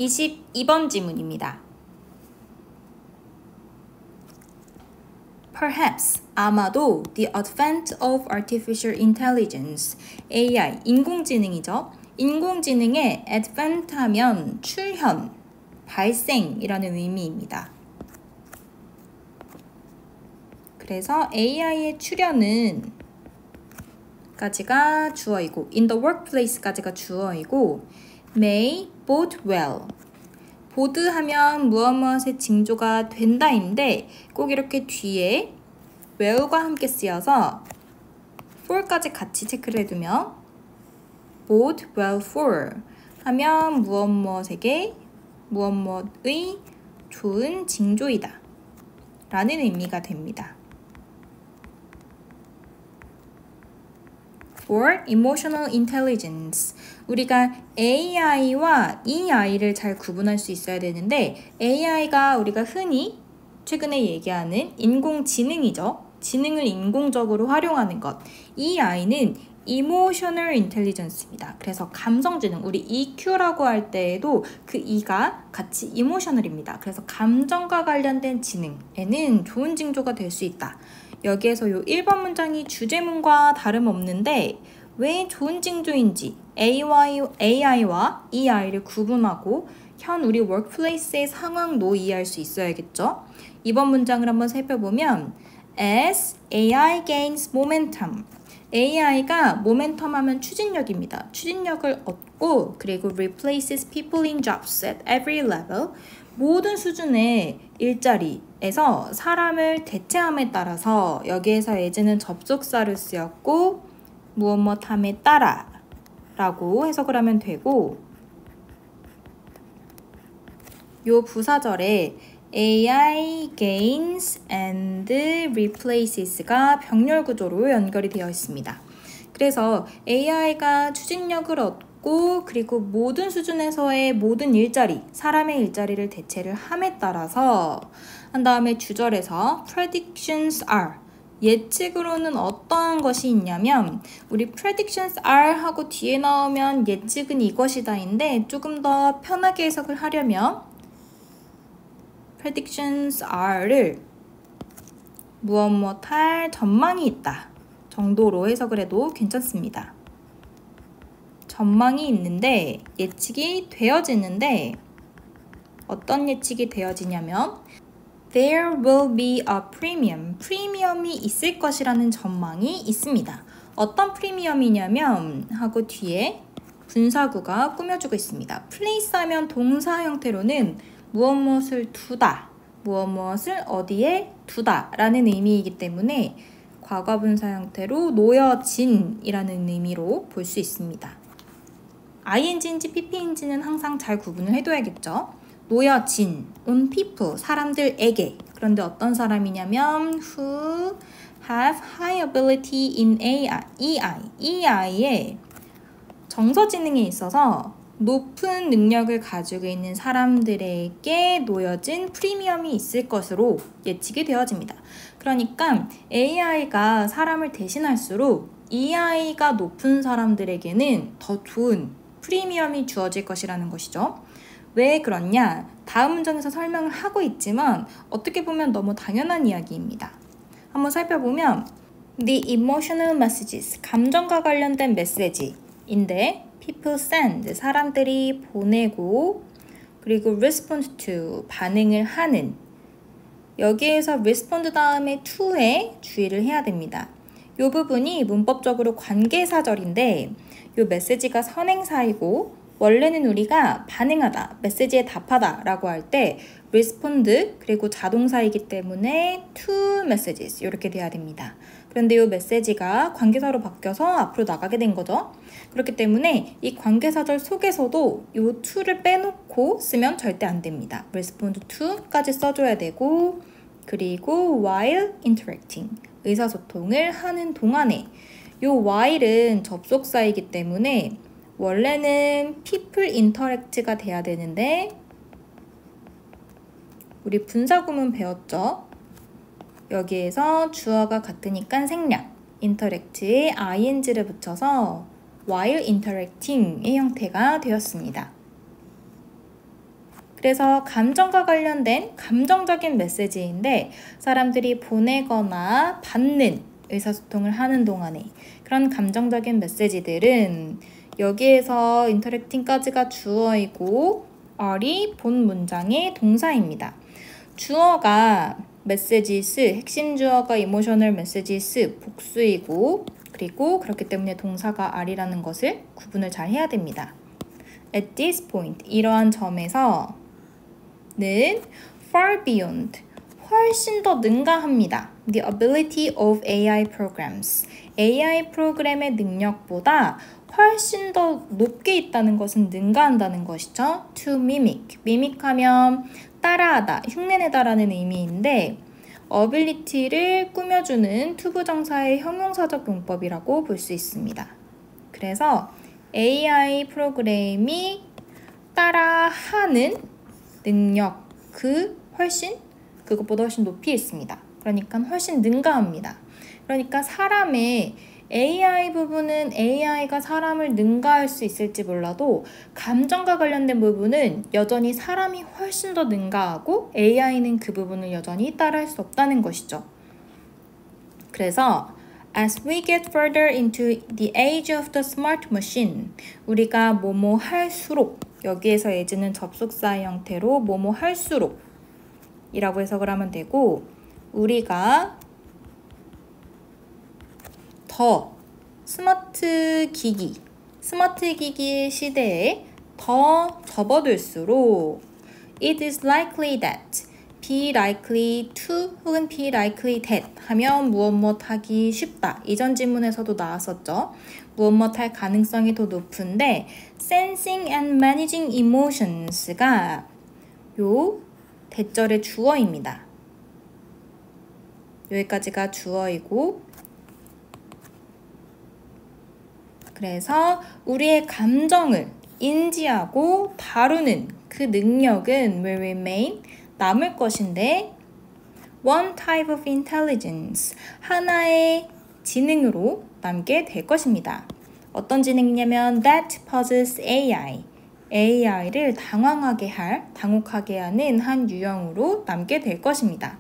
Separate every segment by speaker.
Speaker 1: 22번 지문입니다. Perhaps, 아마도 the advent of artificial intelligence, AI, 인공지능이죠. 인공지능의 advent 하면 출현, 발생이라는 의미입니다. 그래서 AI의 출현은 까지가 주어이고 in the workplace까지가 주어이고 may bode well. bode 하면 무엇무엇의 징조가 된다인데 꼭 이렇게 뒤에 well과 함께 쓰여서 for까지 같이 체크를 해두면 bode well for 하면 무엇무엇에게 무엇무엇의 좋은 징조이다 라는 의미가 됩니다. for emotional intelligence. 우리가 AI와 EI를 잘 구분할 수 있어야 되는데 AI가 우리가 흔히 최근에 얘기하는 인공지능이죠. 지능을 인공적으로 활용하는 것. EI는 emotional intelligence입니다. 그래서 감성지능, 우리 EQ라고 할 때에도 그 E가 같이 emotional입니다. 그래서 감정과 관련된 지능에는 좋은 징조가 될 수 있다. 여기에서 요 1번 문장이 주제문과 다름없는데 왜 좋은 징조인지 AI와 EI를 구분하고 현 우리 workplace의 상황도 이해할 수 있어야겠죠. 2번 문장을 한번 살펴보면 As AI gains momentum, AI가 모멘텀 하면 추진력입니다. 추진력을 얻고 그리고 replaces people in jobs at every level, 모든 수준의 일자리에서 사람을 대체함에 따라서 여기에서 as는 접속사를 쓰였고 무엇무엇함에 따라 라고 해석을 하면 되고 요 부사절에 AI gains and replaces가 병렬 구조로 연결이 되어 있습니다. 그래서 AI가 추진력을 얻고 그리고 모든 수준에서의 모든 일자리, 사람의 일자리를 대체를 함에 따라서 한 다음에 주절에서 predictions are, 예측으로는 어떠한 것이 있냐면 우리 predictions are 하고 뒤에 나오면 예측은 이것이다인데 조금 더 편하게 해석을 하려면 predictions are를 무엇무엇할 전망이 있다 정도로 해석을 해도 괜찮습니다. 전망이 있는데 예측이 되어지는데 어떤 예측이 되어지냐면 There will be a premium, 프리미엄이 있을 것이라는 전망이 있습니다. 어떤 프리미엄이냐면 하고 뒤에 분사구가 꾸며주고 있습니다. place 하면 동사 형태로는 무엇무엇을 두다, 무엇무엇을 어디에 두다 라는 의미이기 때문에 과거분사 형태로 놓여진이라는 의미로 볼 수 있습니다. ing인지 pp인지는 항상 잘 구분을 해둬야겠죠. 놓여진, on people, 사람들에게. 그런데 어떤 사람이냐면 who have high ability in EI의 정서지능에 있어서 높은 능력을 가지고 있는 사람들에게 놓여진 프리미엄이 있을 것으로 예측이 되어집니다. 그러니까 AI가 사람을 대신할수록 EI가 높은 사람들에게는 더 좋은 프리미엄이 주어질 것이라는 것이죠. 왜 그렇냐? 다음 문장에서 설명을 하고 있지만 어떻게 보면 너무 당연한 이야기입니다. 한번 살펴보면 The emotional messages, 감정과 관련된 메시지인데 people send, 사람들이 보내고 그리고 respond to, 반응을 하는 여기에서 respond 다음에 to에 주의를 해야 됩니다. 이 부분이 문법적으로 관계사절인데 이 메시지가 선행사이고 원래는 우리가 반응하다, 메시지에 답하다 라고 할 때 respond 그리고 자동사이기 때문에 to messages 이렇게 돼야 됩니다. 그런데 이 메시지가 관계사로 바뀌어서 앞으로 나가게 된 거죠. 그렇기 때문에 이 관계사절 속에서도 이 to를 빼놓고 쓰면 절대 안 됩니다. respond to까지 써줘야 되고 그리고 while interacting, 의사소통을 하는 동안에 이 while은 접속사이기 때문에 원래는 people interact가 돼야 되는데 우리 분사구문 배웠죠? 여기에서 주어가 같으니까 생략, interact에 ing를 붙여서 while interacting의 형태가 되었습니다. 그래서 감정과 관련된 감정적인 메시지인데 사람들이 보내거나 받는 의사소통을 하는 동안에 그런 감정적인 메시지들은 여기에서 인터랙팅까지가 주어이고 are이 본 문장의 동사입니다. 주어가 messages, 핵심 주어가 emotional messages 복수이고 그리고 그렇기 때문에 동사가 are이라는 것을 구분을 잘 해야 됩니다. At this point, 이러한 점에서 는 far beyond, 훨씬 더 능가합니다. The ability of AI programs. AI 프로그램의 능력보다 훨씬 더 높게 있다는 것은 능가한다는 것이죠. To mimic. mimic하면 따라하다, 흉내내다라는 의미인데 ability를 꾸며주는 투부정사의 형용사적 용법이라고 볼 수 있습니다. 그래서 AI 프로그램이 따라하는 능력, 그것보다 훨씬 높이 있습니다. 그러니까 훨씬 능가합니다. 그러니까 사람의 AI 부분은 AI가 사람을 능가할 수 있을지 몰라도 감정과 관련된 부분은 여전히 사람이 훨씬 더 능가하고 AI는 그 부분을 여전히 따라할 수 없다는 것이죠. 그래서 As we get further into the age of the smart machine, 우리가 뭐뭐 할수록, 여기에서 as는 접속사의 형태로 뭐뭐 할수록 이라고 해석을 하면 되고, 우리가 더 스마트 기기의 시대에 더 접어들수록 it is likely that, be likely to 혹은 be likely that 하면 무엇 하기 쉽다. 이전 지문에서도 나왔었죠. 무엇 할 가능성이 더 높은데 sensing and managing emotions가 요 대절의 주어입니다. 여기까지가 주어이고 그래서 우리의 감정을 인지하고 다루는 그 능력은 will remain, 남을 것인데 one type of intelligence, 하나의 지능으로 남게 될 것입니다. 어떤 지능이냐면 that possesses AI, AI를 당혹하게 하는 한 유형으로 남게 될 것입니다.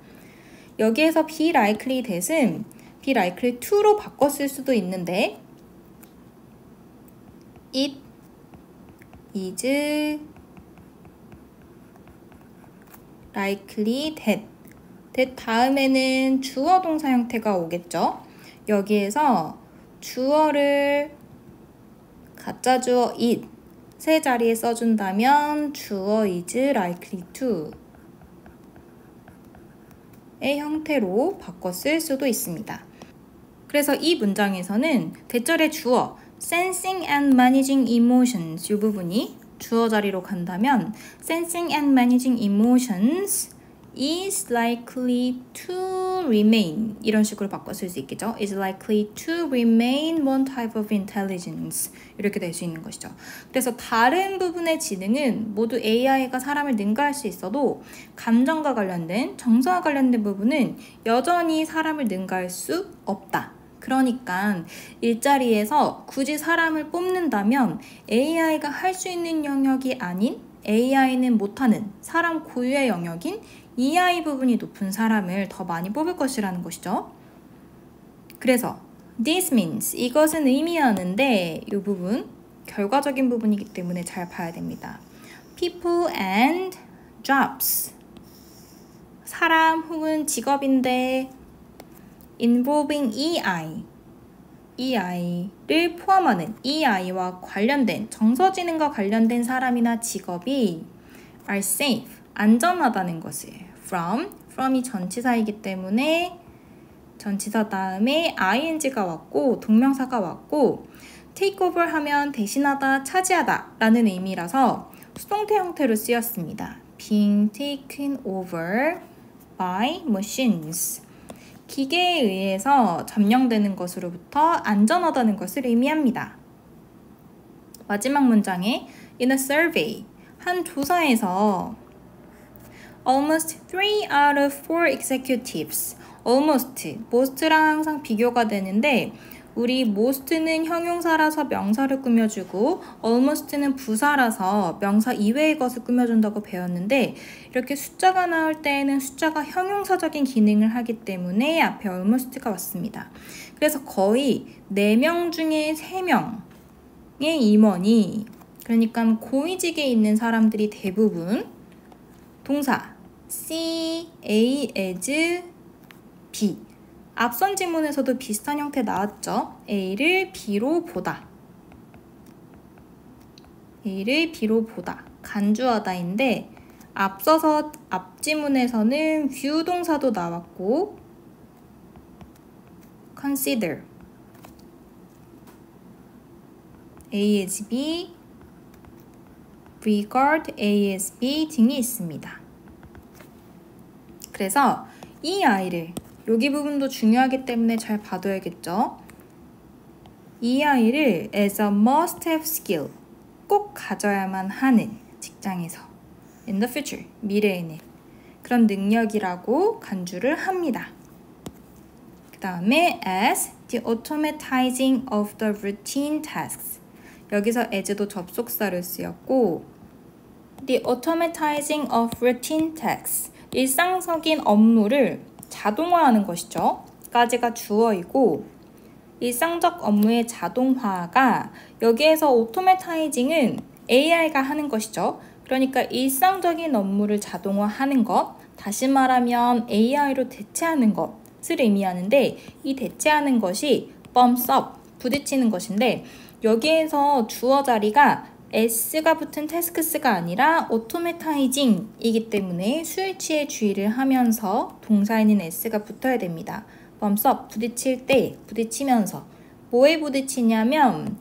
Speaker 1: 여기에서 be likely that은 be likely to로 바꿔 쓸 수도 있는데 it is likely that 다음에는 주어 동사 형태가 오겠죠. 여기에서 주어를 가짜 주어 it 세 자리에 써준다면 주어 is likely to 의 형태로 바꿔 쓸 수도 있습니다. 그래서 이 문장에서는 대절의 주어 sensing and managing emotions 이 부분이 주어 자리로 간다면 sensing and managing emotions is likely to remain 이런 식으로 바꿔 쓸 수 있겠죠. is likely to remain one type of intelligence 이렇게 될 수 있는 것이죠. 그래서 다른 부분의 지능은 모두 AI가 사람을 능가할 수 있어도 감정과 관련된 정서와 관련된 부분은 여전히 사람을 능가할 수 없다. 그러니까 일자리에서 굳이 사람을 뽑는다면 AI가 할 수 있는 영역이 아닌 AI는 못하는 사람 고유의 영역인 EI 부분이 높은 사람을 더 많이 뽑을 것이라는 것이죠. 그래서 this means 이것은 의미하는데 이 부분 결과적인 부분이기 때문에 잘 봐야 됩니다. people and jobs 사람 혹은 직업인데 involving EI를 포함하는 EI와 관련된 정서지능과 관련된 사람이나 직업이 are safe, 안전하다는 것을 from이 전치사이기 때문에 전치사 다음에 ing가 왔고 동명사가 왔고 take over 하면 대신하다, 차지하다 라는 의미라서 수동태 형태로 쓰였습니다. being taken over by machines 기계에 의해서 점령되는 것으로부터 안전하다는 것을 의미합니다. 마지막 문장에 in a survey, 한 조사에서 almost 3 out of 4 executives, most랑 항상 비교가 되는데 우리 most는 형용사라서 명사를 꾸며주고 almost는 부사라서 명사 이외의 것을 꾸며준다고 배웠는데 이렇게 숫자가 나올 때에는 숫자가 형용사적인 기능을 하기 때문에 앞에 almost가 왔습니다. 그래서 거의 4명 중에 3명의 임원이 그러니까 고위직에 있는 사람들이 대부분 동사 C, A, as, B 앞선 지문에서도 비슷한 형태 나왔죠. A를 B로 보다 A를 B로 보다 간주하다인데 앞서서 앞지문에서는 view 동사도 나왔고 consider A as B regard A as B 등이 있습니다. 그래서 이 아이를 여기 부분도 중요하기 때문에 잘 봐둬야겠죠. 이 아이를 as a must-have skill 꼭 가져야만 하는 직장에서 in the future 미래에는 그런 능력이라고 간주를 합니다. 그 다음에 as the automatizing of the routine tasks 여기서 as도 접속사를 쓰였고 the automatizing of routine tasks 일상적인 업무를 자동화하는 것이죠. 까지가 주어이고 일상적 업무의 자동화가 여기에서 automatizing은 AI가 하는 것이죠. 그러니까 일상적인 업무를 자동화하는 것, 다시 말하면 AI로 대체하는 것을 의미하는데 이 대체하는 것이 bumps up, 부딪히는 것인데 여기에서 주어 자리가 S가 붙은 tasks가 아니라 automatizing이기 때문에 수일치의 주의를 하면서 동사에는 S가 붙어야 됩니다. bumps up, 부딪힐 때, 부딪히면서 뭐에 부딪히냐면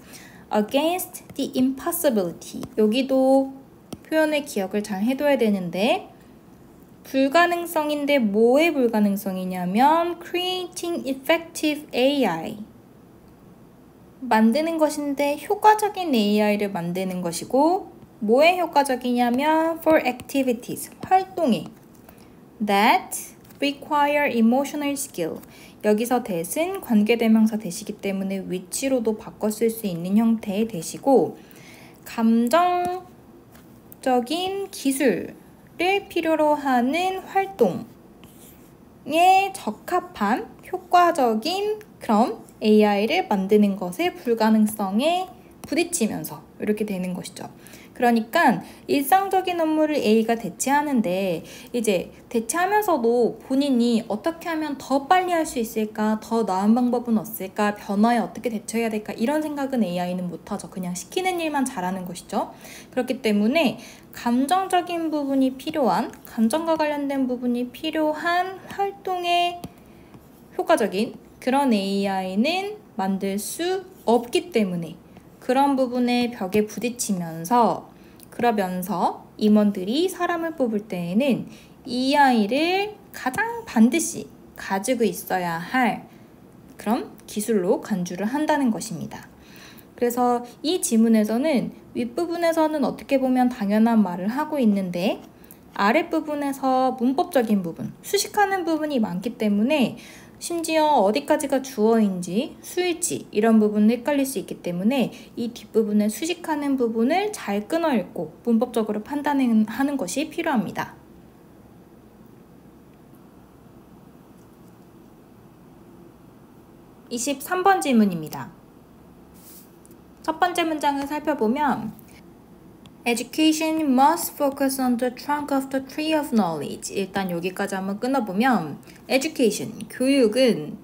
Speaker 1: against the impossibility 여기도 표현의 기억을 잘 해둬야 되는데 불가능성인데 뭐의 불가능성이냐면 creating effective AI 만드는 것인데 효과적인 AI를 만드는 것이고 뭐에 효과적이냐면 for activities, 활동에 that require emotional skill 여기서 that은 관계대명사 that이기 때문에 위치로도 바꿔 쓸 수 있는 형태의 that이고 감정적인 기술을 필요로 하는 활동에 적합한 효과적인 그런 AI를 만드는 것의 불가능성에 부딪히면서 이렇게 되는 것이죠. 그러니까 일상적인 업무를 A가 대체하는데 이제 대체하면서도 본인이 어떻게 하면 더 빨리 할 수 있을까? 더 나은 방법은 없을까? 변화에 어떻게 대처해야 될까? 이런 생각은 AI는 못하죠. 그냥 시키는 일만 잘하는 것이죠. 그렇기 때문에 감정적인 부분이 필요한, 감정과 관련된 부분이 필요한 활동에 효과적인 그런 AI는 만들 수 없기 때문에 그런 부분의 벽에 부딪히면서 그러면서 임원들이 사람을 뽑을 때에는 이 아이를 가장 반드시 가지고 있어야 할 그런 기술로 간주를 한다는 것입니다. 그래서 이 지문에서는 윗부분에서는 어떻게 보면 당연한 말을 하고 있는데 아랫부분에서 문법적인 부분, 수식하는 부분이 많기 때문에 심지어 어디까지가 주어인지 수일치 이런 부분을 헷갈릴 수 있기 때문에 이 뒷부분에 수식하는 부분을 잘 끊어 읽고 문법적으로 판단하는 것이 필요합니다. (23번) 질문입니다. 첫 번째 문장을 살펴보면 Education must focus on the trunk of the tree of knowledge. 일단 여기까지 한번 끊어보면 Education, 교육은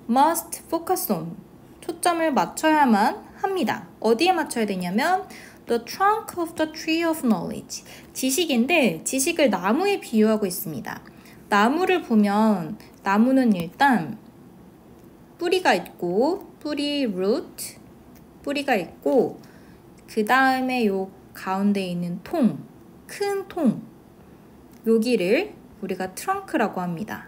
Speaker 1: must focus on, 초점을 맞춰야만 합니다. 어디에 맞춰야 되냐면 the trunk of the tree of knowledge. 지식인데 지식을 나무에 비유하고 있습니다. 나무를 보면 나무는 일단 뿌리가 있고 뿌리 root, 뿌리가 있고 그 다음에 요 가운데 있는 통, 큰 통, 여기를 우리가 트렁크라고 합니다.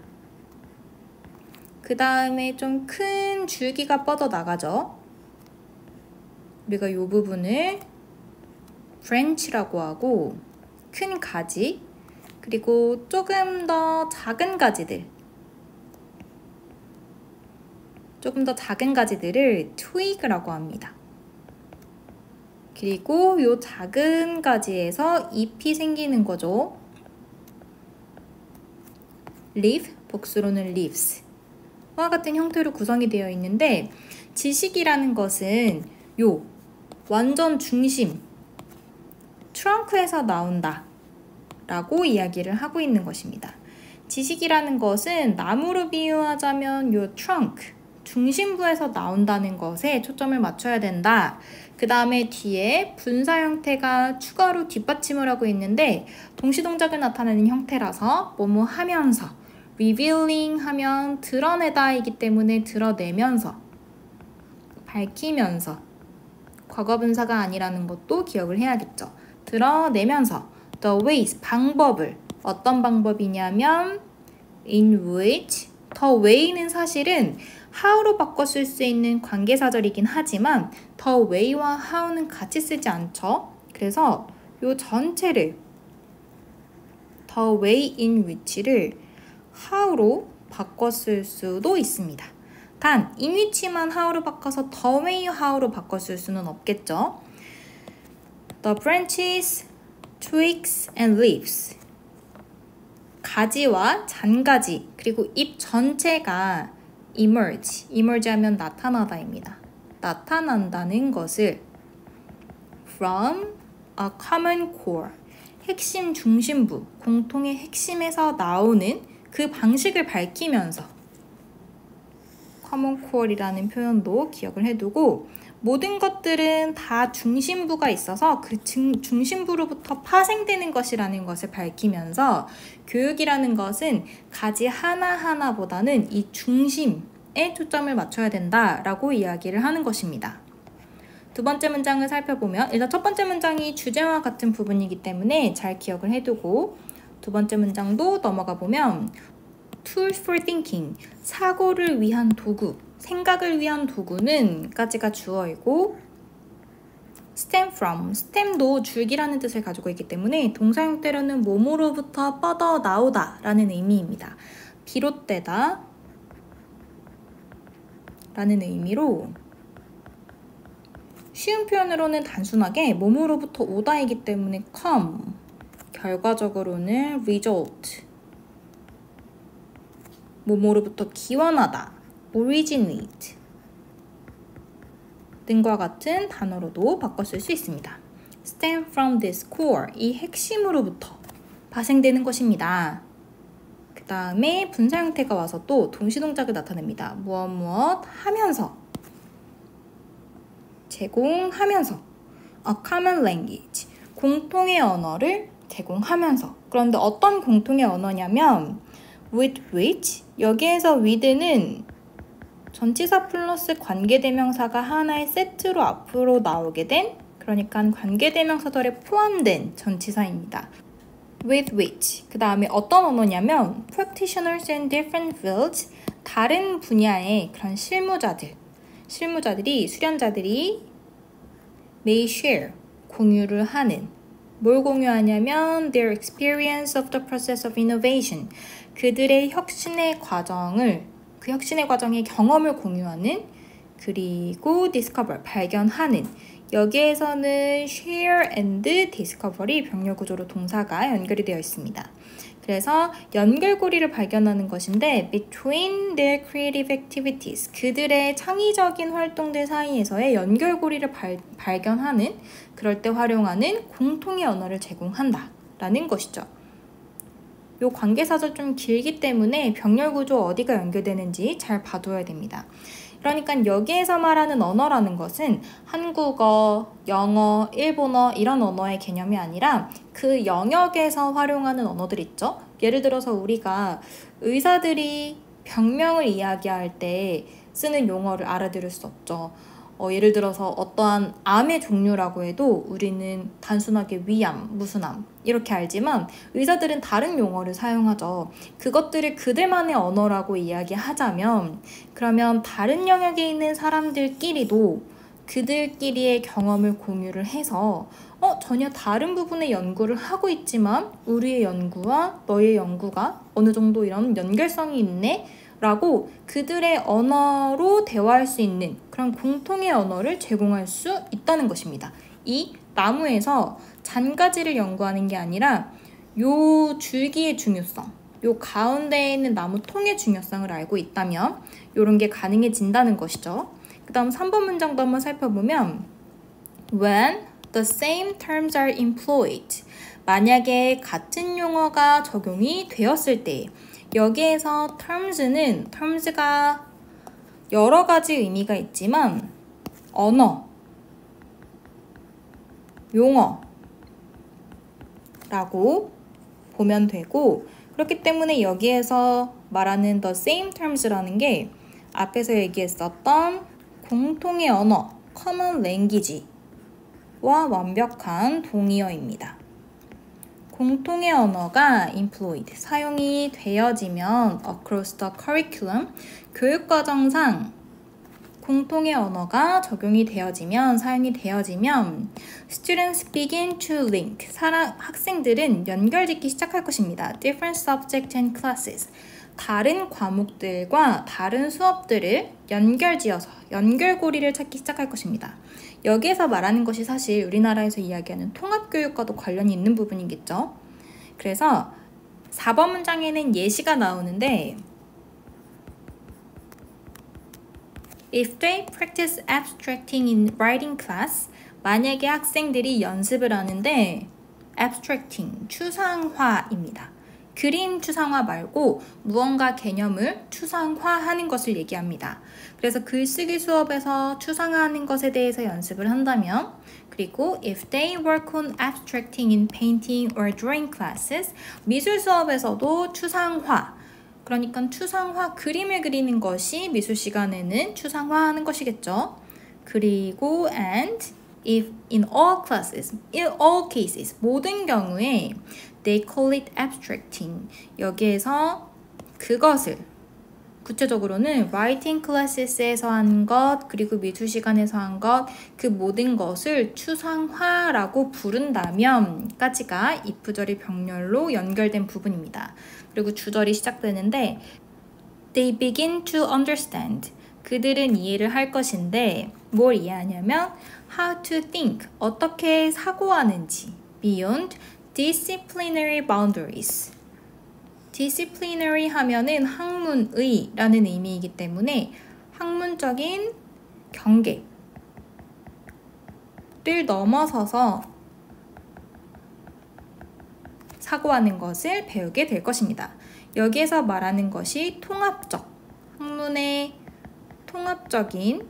Speaker 1: 그 다음에 좀 큰 줄기가 뻗어 나가죠. 우리가 이 부분을 branch라고 하고 큰 가지, 그리고 조금 더 작은 가지들, 조금 더 작은 가지들을 twig라고 합니다. 그리고 이 작은 가지에서 잎이 생기는 거죠. leaf, 복수로는 leaves. 와 같은 형태로 구성이 되어 있는데 지식이라는 것은 요 완전 중심, 트렁크에서 나온다 라고 이야기를 하고 있는 것입니다. 지식이라는 것은 나무로 비유하자면 요 트렁크, 중심부에서 나온다는 것에 초점을 맞춰야 된다. 그 다음에 뒤에 분사 형태가 추가로 뒷받침을 하고 있는데 동시동작을 나타내는 형태라서 뭐뭐 하면서, revealing 하면 드러내다이기 때문에 드러내면서, 밝히면서, 과거분사가 아니라는 것도 기억을 해야겠죠. 드러내면서 the ways, 방법을, 어떤 방법이냐면 in which, the way는 사실은 how로 바꿔 쓸 수 있는 관계사절이긴 하지만 the way와 how는 같이 쓰지 않죠. 그래서 이 전체를 the way in which를 how로 바꿔 쓸 수도 있습니다. 단 in which만 how로 바꿔서 the way how로 바꿔 쓸 수는 없겠죠. The branches, twigs and leaves. 가지와 잔가지 그리고 잎 전체가 emerge 하면 나타나다입니다. 나타난다는 것을 from a common core, 핵심 중심부, 공통의 핵심에서 나오는 그 방식을 밝히면서 common core이라는 표현도 기억을 해두고 모든 것들은 다 중심부가 있어서 그 중심부로부터 파생되는 것이라는 것을 밝히면서 교육이라는 것은 가지 하나하나보다는 이 중심에 초점을 맞춰야 된다라고 이야기를 하는 것입니다. 두 번째 문장을 살펴보면 일단 첫 번째 문장이 주제와 같은 부분이기 때문에 잘 기억을 해두고 두 번째 문장도 넘어가 보면 Tools for thinking, 사고를 위한 도구, 생각을 위한 도구는 까지가 주어이고 stem from, stem도 줄기라는 뜻을 가지고 있기 때문에 동사 형태로는 몸으로부터 뻗어 나오다 라는 의미입니다. 비롯되다 라는 의미로 쉬운 표현으로는 단순하게 몸으로부터 오다이기 때문에 come, 결과적으로는 result, 몸으로부터 기원하다, originate 등과 같은 단어로도 바꿔 쓸 수 있습니다. stem from this core, 이 핵심으로부터 파생되는 것입니다. 그 다음에 분사 형태가 와서 또 동시동작을 나타냅니다. 무엇 하면서, 제공하면서, a common language, 공통의 언어를 제공하면서. 그런데 어떤 공통의 언어냐면 with which, 여기에서 with는 전치사 플러스 관계대명사가 하나의 세트로 앞으로 나오게 된, 그러니까 관계대명사절에 포함된 전치사입니다. with which, 그 다음에 어떤 언어냐면 practitioners in different fields, 다른 분야의 그런 실무자들이, 수련자들이 may share, 공유를 하는, 뭘 공유하냐면 their experience of the process of innovation, 그들의 혁신의 과정을, 그 혁신의 과정의 경험을 공유하는, 그리고 discover, 발견하는. 여기에서는 share and discover이 병렬구조로 동사가 연결이 되어 있습니다. 그래서 연결고리를 발견하는 것인데 between their creative activities, 그들의 창의적인 활동들 사이에서의 연결고리를 발견하는, 그럴 때 활용하는 공통의 언어를 제공한다 라는 것이죠. 요 관계사절 좀 길기 때문에 병렬구조 어디가 연결되는지 잘 봐둬야 됩니다. 그러니까 여기에서 말하는 언어라는 것은 한국어, 영어, 일본어 이런 언어의 개념이 아니라 그 영역에서 활용하는 언어들 있죠. 예를 들어서 우리가 의사들이 병명을 이야기할 때 쓰는 용어를 알아들을 수 없죠. 예를 들어서 어떠한 암의 종류라고 해도 우리는 단순하게 위암, 무순암 이렇게 알지만 의사들은 다른 용어를 사용하죠. 그것들을 그들만의 언어라고 이야기하자면 그러면 다른 영역에 있는 사람들끼리도 그들끼리의 경험을 공유를 해서 전혀 다른 부분의 연구를 하고 있지만 우리의 연구와 너의 연구가 어느 정도 이런 연결성이 있네? 라고 그들의 언어로 대화할 수 있는 그런 공통의 언어를 제공할 수 있다는 것입니다. 이 나무에서 잔가지를 연구하는 게 아니라 요 줄기의 중요성, 요 가운데에 있는 나무 통의 중요성을 알고 있다면 이런 게 가능해진다는 것이죠. 그 다음 3번 문장도 한번 살펴보면 When the same terms are employed, 만약에 같은 용어가 적용이 되었을 때, 여기에서 terms가 여러 가지 의미가 있지만 언어, 용어라고 보면 되고, 그렇기 때문에 여기에서 말하는 the same terms라는 게 앞에서 얘기했었던 공통의 언어, common language와 완벽한 동의어입니다. 공통의 언어가 employed, 사용이 되어지면 across the curriculum, 교육과정상 공통의 언어가 적용이 되어지면, 사용이 되어지면 students begin to link, 학생들은 연결짓기 시작할 것입니다. different subjects and classes, 다른 과목들과 다른 수업들을 연결지어서 연결고리를 찾기 시작할 것입니다. 여기에서 말하는 것이 사실 우리나라에서 이야기하는 통합교육과도 관련이 있는 부분이겠죠. 그래서 4번 문장에는 예시가 나오는데 If they practice abstracting in writing class, 만약에 학생들이 연습을 하는데 abstracting, 추상화입니다. 그림 추상화 말고 무언가 개념을 추상화하는 것을 얘기합니다. 그래서 글쓰기 수업에서 추상화하는 것에 대해서 연습을 한다면, 그리고 if they work on abstracting in painting or drawing classes, 미술 수업에서도 추상화, 그러니까 추상화, 그림을 그리는 것이 미술 시간에는 추상화하는 것이겠죠. 그리고 and if in all cases, 모든 경우에 they call it abstracting, 여기에서 그것을 구체적으로는 writing classes에서 한 것, 그리고 미술 시간에서 한 것, 그 모든 것을 추상화라고 부른다면 까지가 if절이 병렬로 연결된 부분입니다. 그리고 주절이 시작되는데 they begin to understand, 그들은 이해를 할 것인데 뭘 이해하냐면 how to think, 어떻게 사고하는지, beyond disciplinary boundaries. disciplinary 하면은 학문의 라는 의미이기 때문에 학문적인 경계를 넘어서서 사고하는 것을 배우게 될 것입니다. 여기에서 말하는 것이 통합적, 학문의 통합적인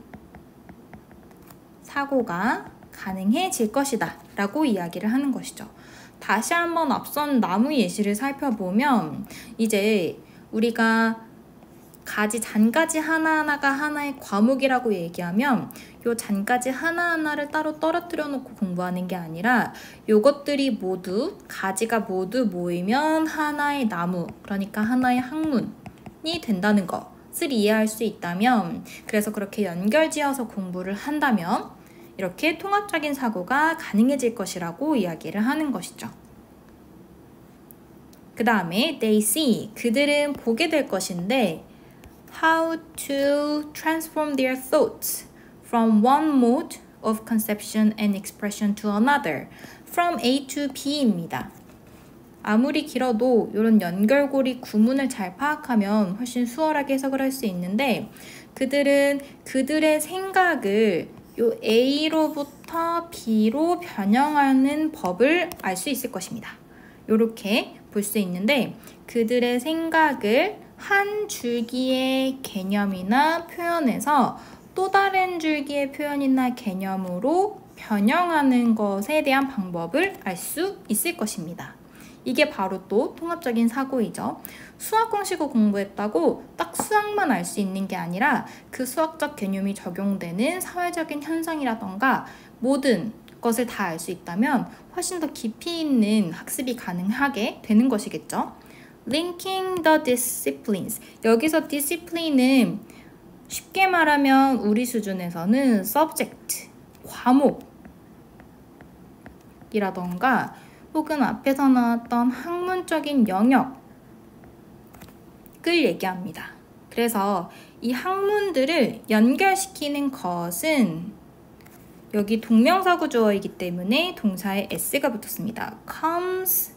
Speaker 1: 사고가 가능해질 것이다 라고 이야기를 하는 것이죠. 다시 한번 앞선 나무 예시를 살펴보면 이제 우리가 잔가지 하나하나가 하나의 과목이라고 얘기하면 요 잔가지 하나하나를 따로 떨어뜨려 놓고 공부하는 게 아니라 요것들이 모두, 가지가 모두 모이면 하나의 나무, 그러니까 하나의 학문이 된다는 것을 이해할 수 있다면, 그래서 그렇게 연결지어서 공부를 한다면 이렇게 통합적인 사고가 가능해질 것이라고 이야기를 하는 것이죠. 그 다음에 they see, 그들은 보게 될 것인데 how to transform their thoughts from one mode of conception and expression to another, from A to B입니다. 아무리 길어도 이런 연결고리 구문을 잘 파악하면 훨씬 수월하게 해석을 할 수 있는데, 그들은 그들의 생각을 요 A로부터 B로 변형하는 법을 알 수 있을 것입니다. 이렇게 볼 수 있는데, 그들의 생각을 한 줄기의 개념이나 표현에서 또 다른 줄기의 표현이나 개념으로 변형하는 것에 대한 방법을 알 수 있을 것입니다. 이게 바로 또 통합적인 사고이죠. 수학 공식을 공부했다고 딱 수학만 알 수 있는 게 아니라 그 수학적 개념이 적용되는 사회적인 현상이라던가 모든 것을 다 알 수 있다면 훨씬 더 깊이 있는 학습이 가능하게 되는 것이겠죠. Linking the disciplines. 여기서 discipline은 쉽게 말하면 우리 수준에서는 subject, 과목이라던가 혹은 앞에서 나왔던 학문적인 영역을 얘기합니다. 그래서 이 학문들을 연결시키는 것은 여기 동명사구 주어이기 때문에 동사에 s가 붙었습니다. comes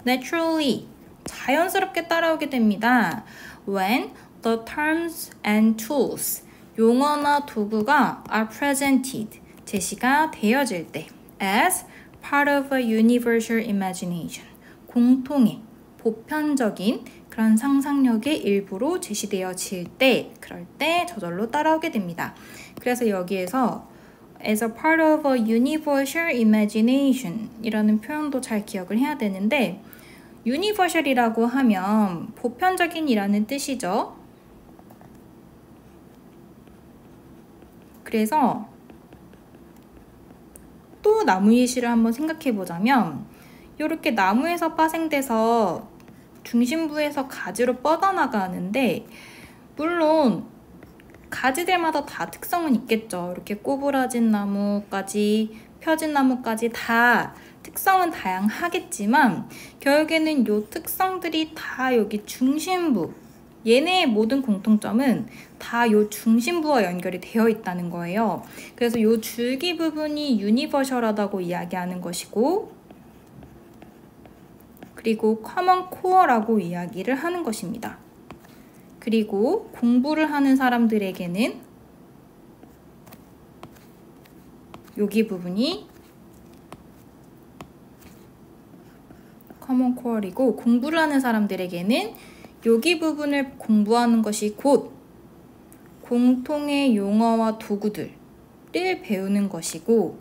Speaker 1: naturally, 자연스럽게 따라오게 됩니다. when the terms and tools, 용어나 도구가 are presented, 제시가 되어질 때 as part of a universal imagination, 공통의, 보편적인 그런 상상력의 일부로 제시되어질 때, 그럴 때 저절로 따라오게 됩니다. 그래서 여기에서 as a part of a universal imagination 이라는 표현도 잘 기억을 해야 되는데, universal이라고 하면 보편적인이라는 뜻이죠. 그래서 또 나무 예시를 한번 생각해 보자면, 이렇게 나무에서 파생돼서 중심부에서 가지로 뻗어나가는데, 물론 가지들마다 다 특성은 있겠죠. 이렇게 꼬부라진 나무까지 펴진 나무까지 다 특성은 다양하겠지만 결국에는 이 특성들이 다 여기 중심부, 얘네의 모든 공통점은 다 이 중심부와 연결이 되어 있다는 거예요. 그래서 이 줄기 부분이 유니버셜하다고 이야기하는 것이고, 그리고 커먼 코어라고 이야기를 하는 것입니다. 그리고 공부를 하는 사람들에게는 여기 부분이 커먼 코어이고, 공부를 하는 사람들에게는 여기 부분을 공부하는 것이 곧 공통의 용어와 도구들을 배우는 것이고,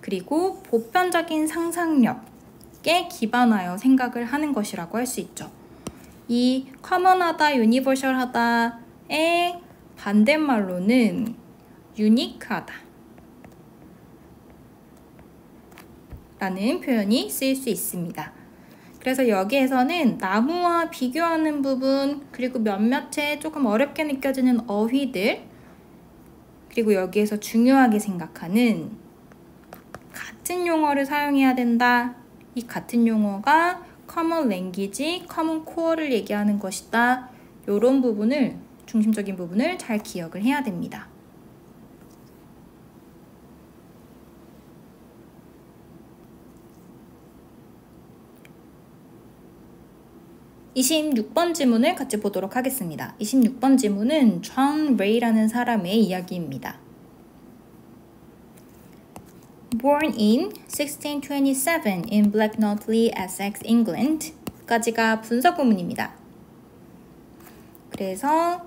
Speaker 1: 그리고 보편적인 상상력에 기반하여 생각을 하는 것이라고 할 수 있죠. 이 커먼하다, 유니버셜하다의 반대말로는 유니크하다 라는 표현이 쓰일 수 있습니다. 그래서 여기에서는 나무와 비교하는 부분, 그리고 몇몇의 조금 어렵게 느껴지는 어휘들, 그리고 여기에서 중요하게 생각하는 같은 용어를 사용해야 된다, 이 같은 용어가 common language, common core를 얘기하는 것이다, 이런 부분을, 중심적인 부분을 잘 기억을 해야 됩니다. (26번) 지문을 같이 보도록 하겠습니다. 26번 지문은 존 레이라는 사람의 이야기입니다. Born in 1627 in Blacknottley, Essex, England 까지가 분석 구문입니다. 그래서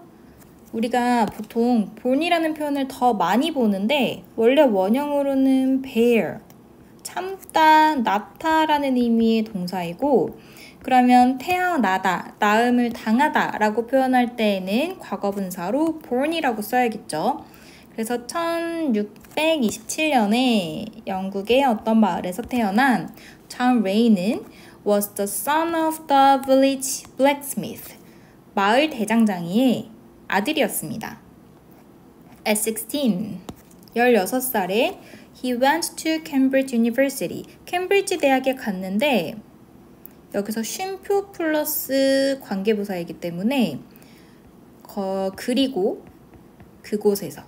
Speaker 1: 우리가 보통 born이라는 표현을 더 많이 보는데, 원래 원형으로는 bear, 참다, 낳다라는 의미의 동사이고, 그러면 태어나다, 낳음을 당하다 라고 표현할 때에는 과거분사로 born이라고 써야겠죠. 그래서 1627년에 영국의 어떤 마을에서 태어난 존 레이는 was the son of the village blacksmith, 마을 대장장이의 아들이었습니다. At 16살에 he went to Cambridge University, 캠브리지 대학에 갔는데, 여기서 쉼표 플러스 관계부사이기 때문에 그리고 그곳에서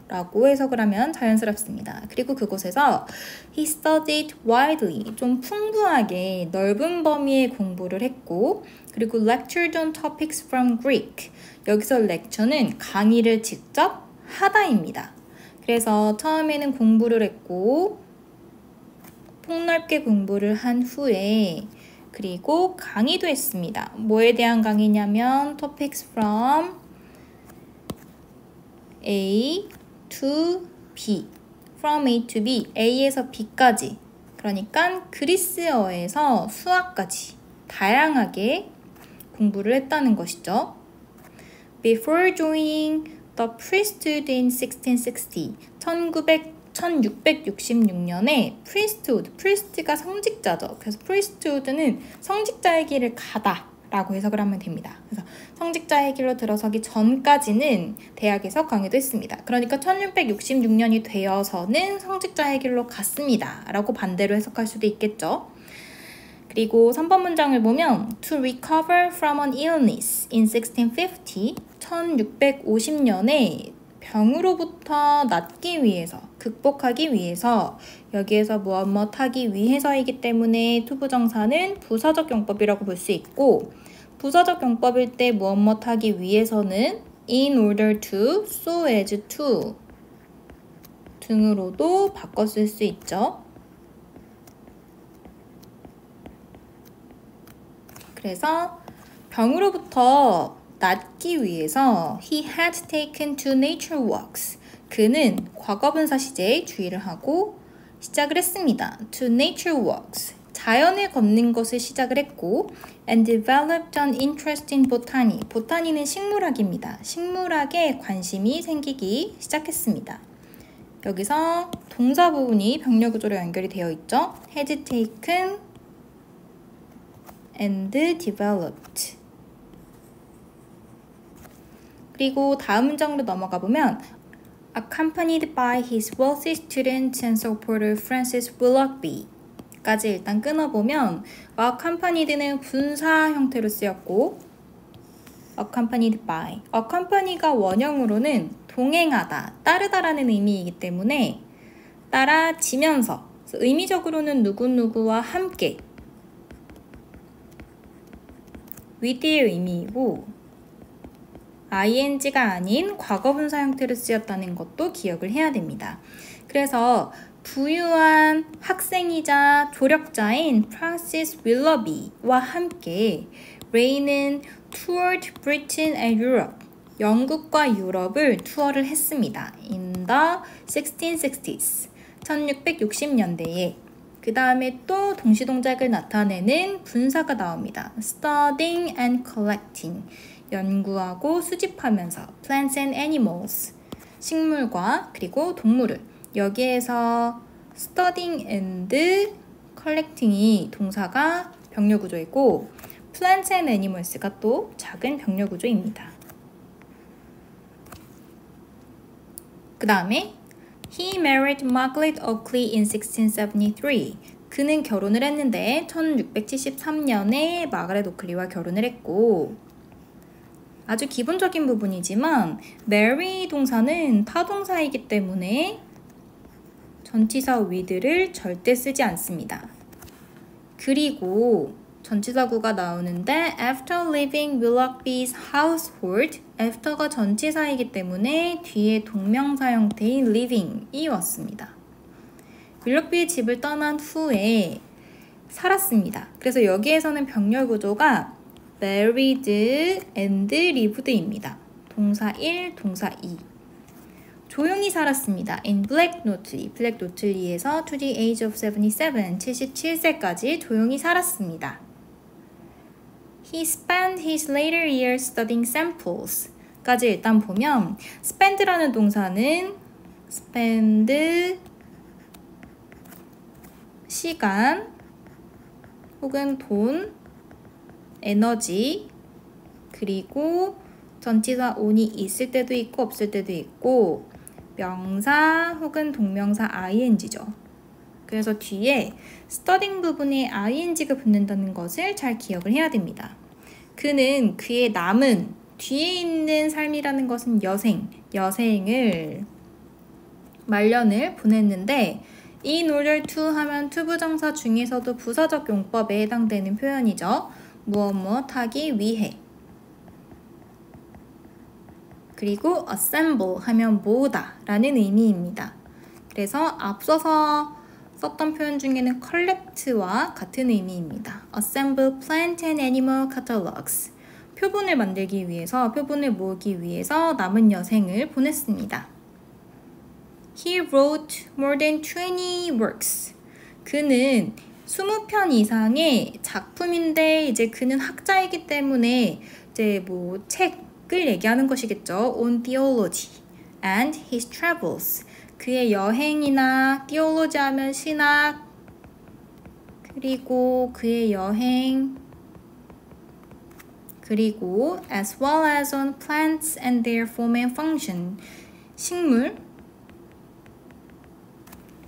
Speaker 1: 라고 해석을 하면 자연스럽습니다. 그리고 그곳에서 he studied widely, 좀 풍부하게 넓은 범위의 공부를 했고, 그리고 lectured on topics from Greek, 여기서 lecture는 강의를 직접 하다입니다. 그래서 처음에는 공부를 했고 폭넓게 공부를 한 후에 그리고 강의도 했습니다. 뭐에 대한 강의냐면 topics from A to B, from A to B, A에서 B까지, 그러니까 그리스어에서 수학까지 다양하게 공부를 했다는 것이죠. Before joining the priesthood in 1660, 1666년에 priest가 성직자죠. 그래서 priesthood는 성직자의 길을 가다 라고 해석을 하면 됩니다. 그래서 성직자의 길로 들어서기 전까지는 대학에서 강의도 했습니다. 그러니까 1666년이 되어서는 성직자의 길로 갔습니다 라고 반대로 해석할 수도 있겠죠. 그리고 3번 문장을 보면 To recover from an illness in 1650, 1650년에 병으로부터 낫기 위해서, 극복하기 위해서, 여기에서 무엇 하기 위해서이기 때문에 투부정사는 부사적 용법이라고 볼 수 있고, 부사적 용법일 때 무엇 하기 위해서는 in order to, so as to 등으로도 바꿔 쓸 수 있죠. 그래서 병으로부터 낫기 위해서 he had taken to nature walks. 그는 과거분사 시제에 주의를 하고 시작을 했습니다. to nature walks. 자연을 걷는 것을 시작을 했고 and developed an interest in botany. 보타니는 식물학입니다. 식물학에 관심이 생기기 시작했습니다. 여기서 동사 부분이 병렬 구조로 연결이 되어 있죠. had taken and developed. 그리고 다음 문장으로 넘어가 보면 accompanied by his wealthy student and supporter Francis Willoughby 까지 일단 끊어보면 accompanied는 분사 형태로 쓰였고 accompanied by, accompany가 원형으로는 동행하다, 따르다라는 의미이기 때문에 따라지면서 의미적으로는 누구누구와 함께 with의 의미이고 ing가 아닌 과거분사 형태로 쓰였다는 것도 기억을 해야 됩니다. 그래서 부유한 학생이자 조력자인 프란시스 윌러비와 함께 레이는 toured Britain and Europe, 영국과 유럽을 투어를 했습니다. in the 1660s, 1660년대에. 그 다음에 또 동시동작을 나타내는 분사가 나옵니다. studying and collecting, 연구하고 수집하면서 plants and animals, 식물과 그리고 동물을. 여기에서 studying and collecting이 동사가 병렬 구조이고 plants and animals가 또 작은 병렬 구조입니다. 그 다음에 He married Margaret Oakley in 1673. 그는 결혼을 했는데 1673년에 마가렛 오클리와 결혼을 했고 아주 기본적인 부분이지만 marry 동사는 타동사이기 때문에 전치사 with를 절대 쓰지 않습니다. 그리고 전치사구가 나오는데 after leaving Willoughby's household, after가 전치사이기 때문에 뒤에 동명사 형태인 living이 왔습니다. 윌럭비의 집을 떠난 후에 살았습니다. 그래서 여기에서는 병렬 구조가 married and lived입니다. 동사 1, 동사 2. 조용히 살았습니다. in Black Notley, 블랙 노틀리에서 to the age of 77, 77세까지 조용히 살았습니다. He spent his later years studying samples 까지 일단 보면 spend라는 동사는 spend 시간 혹은 돈, 에너지, 그리고 전치사 on이 있을 때도 있고 없을 때도 있고 명사 혹은 동명사 ing죠. 그래서 뒤에 studying 부분에 ing가 붙는다는 것을 잘 기억을 해야 됩니다. 그는 그의 남은 뒤에 있는 삶이라는 것은 여생을 말년을 보냈는데 in order to 하면 투부정사 중에서도 부사적 용법에 해당되는 표현이죠. 무엇 하기 위해. 그리고 assemble 하면 모으다 라는 의미입니다. 그래서 앞서서 썼던 표현 중에는 collect와 같은 의미입니다. assemble plant and animal catalogs. 표본을 만들기 위해서, 표본을 모으기 위해서 남은 여생을 보냈습니다. He wrote more than 20 works. 그는 20편 이상의 작품인데 이제 그는 학자이기 때문에 이제 뭐 책을 얘기하는 것이겠죠. on theology and his travels. 그의 여행이나 theology 하면 신학, 그리고 그의 여행, 그리고 as well as on plants and their form and function. 식물,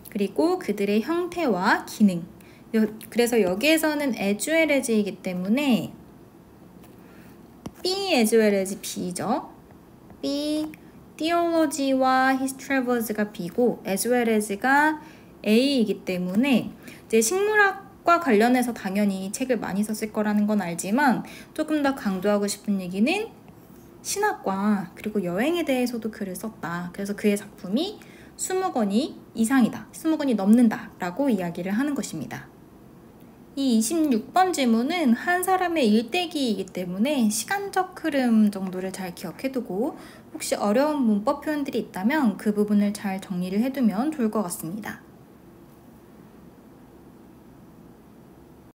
Speaker 1: 그리고 그들의 형태와 기능, 그래서 여기에서는 as well as이기 때문에 be as well as B죠. B, theology와 his travels가 B고 as well as가 A이기 때문에 이제 식물학과 관련해서 당연히 책을 많이 썼을 거라는 건 알지만 조금 더 강조하고 싶은 얘기는 신학과 그리고 여행에 대해서도 글을 썼다. 그래서 그의 작품이 20권이 이상이다. 20권이 넘는다 라고 이야기를 하는 것입니다. 이 26번 질문은 한 사람의 일대기이기 때문에 시간적 흐름 정도를 잘 기억해두고 혹시 어려운 문법 표현들이 있다면 그 부분을 잘 정리를 해두면 좋을 것 같습니다.